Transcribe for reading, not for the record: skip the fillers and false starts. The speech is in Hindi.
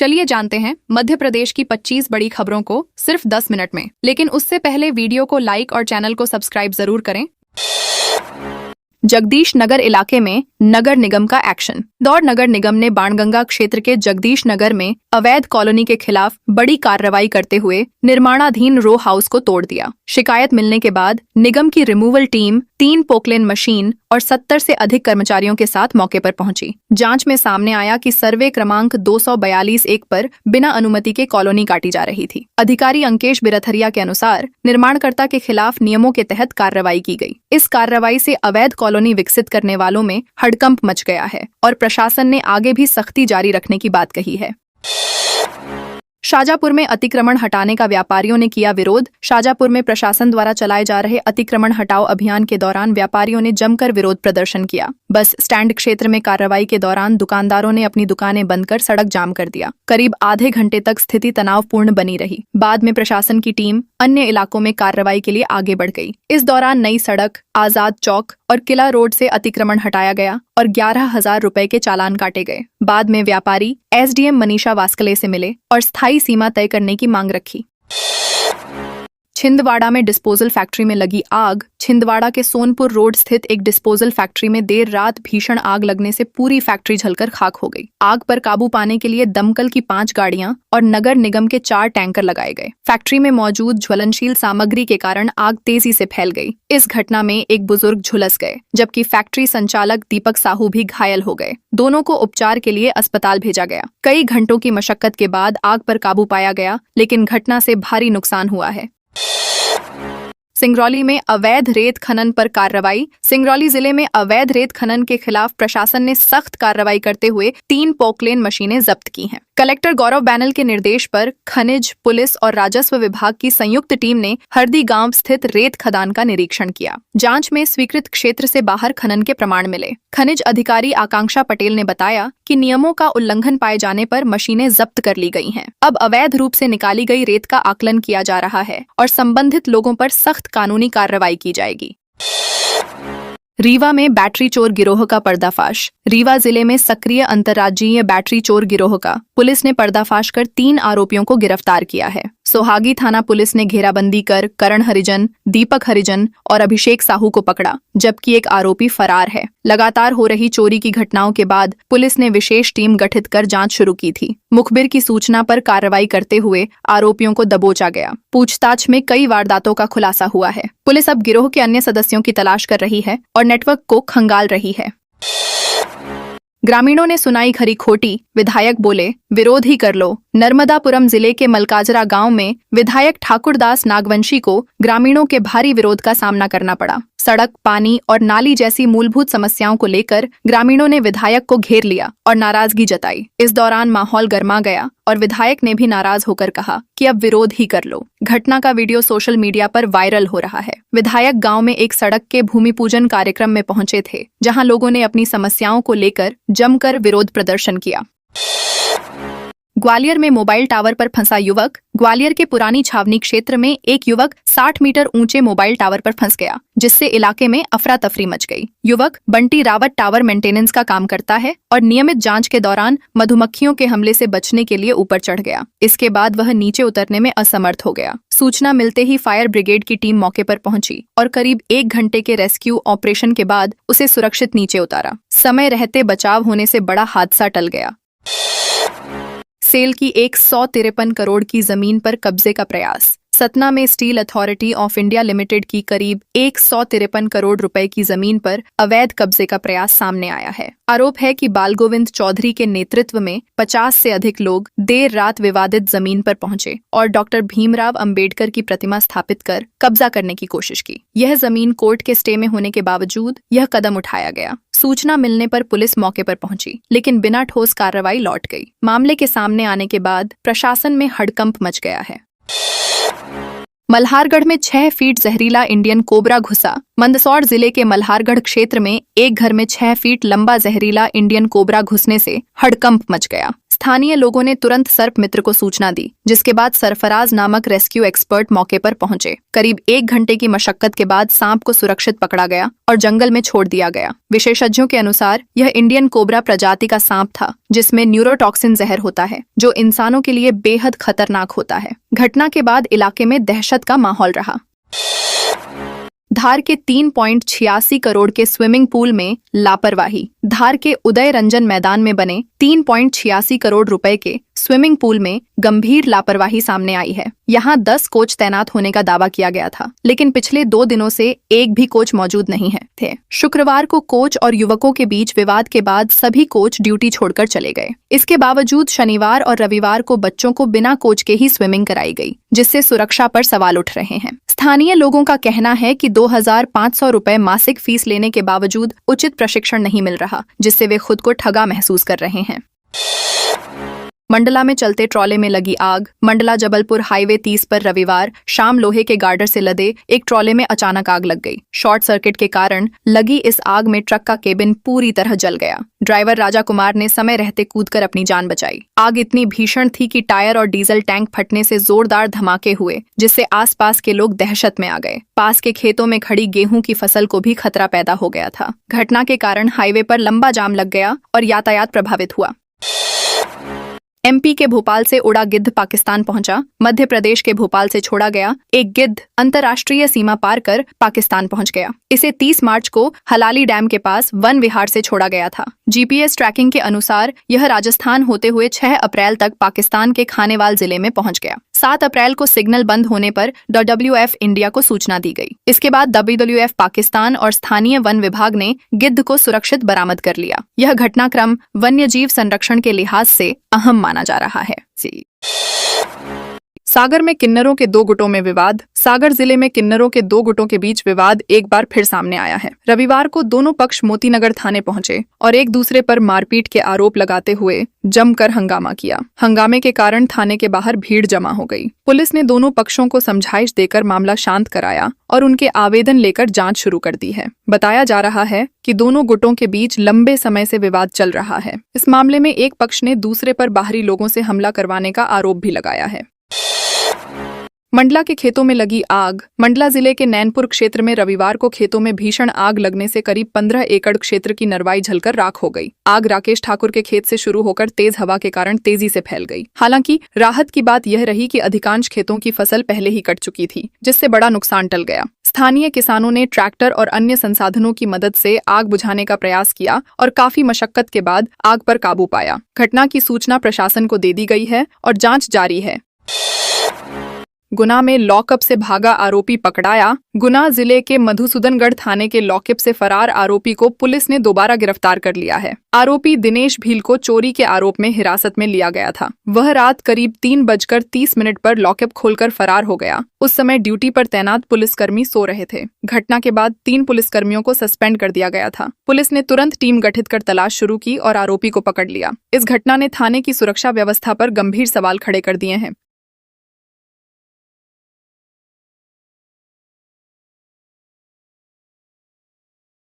चलिए जानते हैं मध्य प्रदेश की 25 बड़ी खबरों को सिर्फ 10 मिनट में। लेकिन उससे पहले वीडियो को लाइक और चैनल को सब्सक्राइब जरूर करें। जगदीश नगर इलाके में नगर निगम का एक्शन। दौड़ नगर निगम ने बाणगंगा क्षेत्र के जगदीश नगर में अवैध कॉलोनी के खिलाफ बड़ी कार्रवाई करते हुए निर्माणाधीन रो हाउस को तोड़ दिया। शिकायत मिलने के बाद निगम की रिमूवल टीम 3 पोकलेन मशीन और 70 से अधिक कर्मचारियों के साथ मौके पर पहुंची। जांच में सामने आया कि सर्वे क्रमांक 242-1 पर बिना अनुमति के कॉलोनी काटी जा रही थी। अधिकारी अंकेश बिरथरिया के अनुसार निर्माणकर्ता के खिलाफ नियमों के तहत कार्रवाई की गई। इस कार्रवाई से अवैध कॉलोनी विकसित करने वालों में हड़कंप मच गया है और प्रशासन ने आगे भी सख्ती जारी रखने की बात कही है। शाजापुर में अतिक्रमण हटाने का व्यापारियों ने किया विरोध। शाजापुर में प्रशासन द्वारा चलाए जा रहे अतिक्रमण हटाओ अभियान के दौरान व्यापारियों ने जमकर विरोध प्रदर्शन किया। बस स्टैंड क्षेत्र में कार्रवाई के दौरान दुकानदारों ने अपनी दुकानें बंद कर सड़क जाम कर दिया। करीब आधे घंटे तक स्थिति तनावपूर्ण बनी रही। बाद में प्रशासन की टीम अन्य इलाकों में कार्रवाई के लिए आगे बढ़ गई। इस दौरान नई सड़क, आजाद चौक और किला रोड से अतिक्रमण हटाया गया और 11,000 रुपए के चालान काटे गए। बाद में व्यापारी एसडीएम मनीषा वास्कले से मिले और स्थायी सीमा तय करने की मांग रखी। छिंदवाड़ा में डिस्पोजल फैक्ट्री में लगी आग। छिंदवाड़ा के सोनपुर रोड स्थित एक डिस्पोजल फैक्ट्री में देर रात भीषण आग लगने से पूरी फैक्ट्री जलकर खाक हो गई। आग पर काबू पाने के लिए दमकल की 5 गाड़ियां और नगर निगम के 4 टैंकर लगाए गए। फैक्ट्री में मौजूद ज्वलनशील सामग्री के कारण आग तेजी से फैल गई। इस घटना में एक बुजुर्ग झुलस गए, जबकि फैक्ट्री संचालक दीपक साहू भी घायल हो गए। दोनों को उपचार के लिए अस्पताल भेजा गया। कई घंटों की मशक्कत के बाद आग पर काबू पाया गया, लेकिन घटना से भारी नुकसान हुआ है। सिंगरौली में अवैध रेत खनन पर कार्रवाई। सिंगरौली जिले में अवैध रेत खनन के खिलाफ प्रशासन ने सख्त कार्रवाई करते हुए 3 पोकलेन मशीनें जब्त की हैं। कलेक्टर गौरव बैनल के निर्देश पर खनिज, पुलिस और राजस्व विभाग की संयुक्त टीम ने हरदी गांव स्थित रेत खदान का निरीक्षण किया। जांच में स्वीकृत क्षेत्र से बाहर खनन के प्रमाण मिले। खनिज अधिकारी आकांक्षा पटेल ने बताया कि नियमों का उल्लंघन पाए जाने पर मशीनें जब्त कर ली गई हैं। अब अवैध रूप से निकाली गई रेत का आकलन किया जा रहा है और संबंधित लोगों पर सख्त कानूनी कार्रवाई की जाएगी। रीवा में बैटरी चोर गिरोह का पर्दाफाश। रीवा जिले में सक्रिय अंतर्राज्यीय बैटरी चोर गिरोह का पुलिस ने पर्दाफाश कर 3 आरोपियों को गिरफ्तार किया है। सोहागी थाना पुलिस ने घेराबंदी कर करण हरिजन, दीपक हरिजन और अभिषेक साहू को पकड़ा, जबकि एक आरोपी फरार है। लगातार हो रही चोरी की घटनाओं के बाद पुलिस ने विशेष टीम गठित कर जांच शुरू की थी। मुखबिर की सूचना पर कार्रवाई करते हुए आरोपियों को दबोचा गया। पूछताछ में कई वारदातों का खुलासा हुआ है। पुलिस अब गिरोह के अन्य सदस्यों की तलाश कर रही है और नेटवर्क को खंगाल रही है। ग्रामीणों ने सुनाई खरी खोटी, विधायक बोले विरोध ही कर लो। नर्मदापुरम जिले के मलकाजरा गांव में विधायक ठाकुरदास नागवंशी को ग्रामीणों के भारी विरोध का सामना करना पड़ा। सड़क, पानी और नाली जैसी मूलभूत समस्याओं को लेकर ग्रामीणों ने विधायक को घेर लिया और नाराजगी जताई। इस दौरान माहौल गर्मा गया और विधायक ने भी नाराज होकर कहा कि अब विरोध ही कर लो। घटना का वीडियो सोशल मीडिया पर वायरल हो रहा है। विधायक गांव में एक सड़क के भूमि पूजन कार्यक्रम में पहुंचे थे, जहां लोगों ने अपनी समस्याओं को लेकर जमकर विरोध प्रदर्शन किया। ग्वालियर में मोबाइल टावर पर फंसा युवक। ग्वालियर के पुरानी छावनी क्षेत्र में एक युवक 60 मीटर ऊंचे मोबाइल टावर पर फंस गया, जिससे इलाके में अफरा तफरी मच गई। युवक बंटी रावत टावर मेंटेनेंस का काम करता है और नियमित जांच के दौरान मधुमक्खियों के हमले से बचने के लिए ऊपर चढ़ गया। इसके बाद वह नीचे उतरने में असमर्थ हो गया। सूचना मिलते ही फायर ब्रिगेड की टीम मौके पर पहुंची और करीब 1 घंटे के रेस्क्यू ऑपरेशन के बाद उसे सुरक्षित नीचे उतारा। समय रहते बचाव होने से बड़ा हादसा टल गया। सेल की 153 करोड़ की जमीन पर कब्जे का प्रयास। सतना में steel authority of India limited की करीब 153 करोड़ रुपए की जमीन पर अवैध कब्जे का प्रयास सामने आया है। आरोप है कि बाल गोविंद चौधरी के नेतृत्व में 50 से अधिक लोग देर रात विवादित जमीन पर पहुंचे और डॉक्टर भीमराव अंबेडकर की प्रतिमा स्थापित कर कब्जा करने की कोशिश की। यह जमीन कोर्ट के स्टे में होने के बावजूद यह कदम उठाया गया। सूचना मिलने पर पुलिस मौके पर पहुंची, लेकिन बिना ठोस कार्रवाई लौट गई। मामले के सामने आने के बाद प्रशासन में हड़कंप मच गया है। मल्हारगढ़ में 6 फीट जहरीला इंडियन कोबरा घुसा। मंदसौर जिले के मल्हारगढ़ क्षेत्र में एक घर में 6 फीट लंबा जहरीला इंडियन कोबरा घुसने से हड़कंप मच गया। स्थानीय लोगों ने तुरंत सर्प मित्र को सूचना दी, जिसके बाद सरफराज नामक रेस्क्यू एक्सपर्ट मौके पर पहुंचे। करीब 1 घंटे की मशक्कत के बाद सांप को सुरक्षित पकड़ा गया और जंगल में छोड़ दिया गया। विशेषज्ञों के अनुसार यह इंडियन कोबरा प्रजाति का सांप था, जिसमें न्यूरोटॉक्सिन जहर होता है, जो इंसानों के लिए बेहद खतरनाक होता है। घटना के बाद इलाके में दहशत का माहौल रहा। धार के 3.86 करोड़ के स्विमिंग पूल में लापरवाही। धार के उदय रंजन मैदान में बने 3.86 करोड़ रुपए के स्विमिंग पूल में गंभीर लापरवाही सामने आई है। यहाँ 10 कोच तैनात होने का दावा किया गया था, लेकिन पिछले 2 दिनों से एक भी कोच मौजूद नहीं थे। शुक्रवार को कोच और युवकों के बीच विवाद के बाद सभी कोच ड्यूटी छोड़कर चले गए। इसके बावजूद शनिवार और रविवार को बच्चों को बिना कोच के ही स्विमिंग कराई गई, जिससे सुरक्षा पर सवाल उठ रहे हैं। स्थानीय लोगों का कहना है कि 2,500 रुपए मासिक फीस लेने के बावजूद उचित प्रशिक्षण नहीं मिल रहा, जिससे वे खुद को ठगा महसूस कर रहे हैं। मंडला में चलते ट्रॉले में लगी आग। मंडला जबलपुर हाईवे 30 पर रविवार शाम लोहे के गार्डर से लदे एक ट्रॉले में अचानक आग लग गई। शॉर्ट सर्किट के कारण लगी इस आग में ट्रक का केबिन पूरी तरह जल गया। ड्राइवर राजा कुमार ने समय रहते कूदकर अपनी जान बचाई। आग इतनी भीषण थी कि टायर और डीजल टैंक फटने से जोरदार धमाके हुए, जिससे आसपास के लोग दहशत में आ गए। पास के खेतों में खड़ी गेहूं की फसल को भी खतरा पैदा हो गया था। घटना के कारण हाईवे पर लंबा जाम लग गया और यातायात प्रभावित हुआ। एमपी के भोपाल से उड़ा गिद्ध पाकिस्तान पहुंचा। मध्य प्रदेश के भोपाल से छोड़ा गया एक गिद्ध अंतर्राष्ट्रीय सीमा पार कर पाकिस्तान पहुंच गया। इसे 30 मार्च को हलाली डैम के पास वन विहार से छोड़ा गया था। जीपीएस ट्रैकिंग के अनुसार यह राजस्थान होते हुए 6 अप्रैल तक पाकिस्तान के खानेवाल जिले में पहुंच गया। 7 अप्रैल को सिग्नल बंद होने पर WWF इंडिया को सूचना दी गई। इसके बाद WWF पाकिस्तान और स्थानीय वन विभाग ने गिद्ध को सुरक्षित बरामद कर लिया। यह घटनाक्रम वन्यजीव संरक्षण के लिहाज से अहम माना जा रहा है। सागर में किन्नरों के 2 गुटों में विवाद। सागर जिले में किन्नरों के 2 गुटों के बीच विवाद एक बार फिर सामने आया है। रविवार को दोनों पक्ष मोतीनगर थाने पहुंचे और एक दूसरे पर मारपीट के आरोप लगाते हुए जमकर हंगामा किया। हंगामे के कारण थाने के बाहर भीड़ जमा हो गई। पुलिस ने दोनों पक्षों को समझाइश देकर मामला शांत कराया और उनके आवेदन लेकर जांच शुरू कर दी है। बताया जा रहा है कि दोनों गुटों के बीच लंबे समय से विवाद चल रहा है। इस मामले में एक पक्ष ने दूसरे पर बाहरी लोगों से हमला करवाने का आरोप भी लगाया है। मंडला के खेतों में लगी आग। मंडला जिले के नैनपुर क्षेत्र में रविवार को खेतों में भीषण आग लगने से करीब 15 एकड़ क्षेत्र की नरवाई जलकर राख हो गई। आग राकेश ठाकुर के खेत से शुरू होकर तेज हवा के कारण तेजी से फैल गई। हालांकि राहत की बात यह रही कि अधिकांश खेतों की फसल पहले ही कट चुकी थी, जिससे बड़ा नुकसान टल गया। स्थानीय किसानों ने ट्रैक्टर और अन्य संसाधनों की मदद से आग बुझाने का प्रयास किया और काफी मशक्कत के बाद आग पर काबू पाया। घटना की सूचना प्रशासन को दे दी गई है और जांच जारी है। गुना में लॉकअप से भागा आरोपी पकड़ाया। गुना जिले के मधुसूदनगढ़ थाने के लॉकअप से फरार आरोपी को पुलिस ने दोबारा गिरफ्तार कर लिया है। आरोपी दिनेश भील को चोरी के आरोप में हिरासत में लिया गया था। वह रात करीब 3:30 पर लॉकअप खोलकर फरार हो गया। उस समय ड्यूटी पर तैनात पुलिसकर्मी सो रहे थे। घटना के बाद 3 पुलिसकर्मियों को सस्पेंड कर दिया गया था। पुलिस ने तुरंत टीम गठित कर तलाश शुरू की और आरोपी को पकड़ लिया। इस घटना ने थाने की सुरक्षा व्यवस्था पर गंभीर सवाल खड़े कर दिए हैं।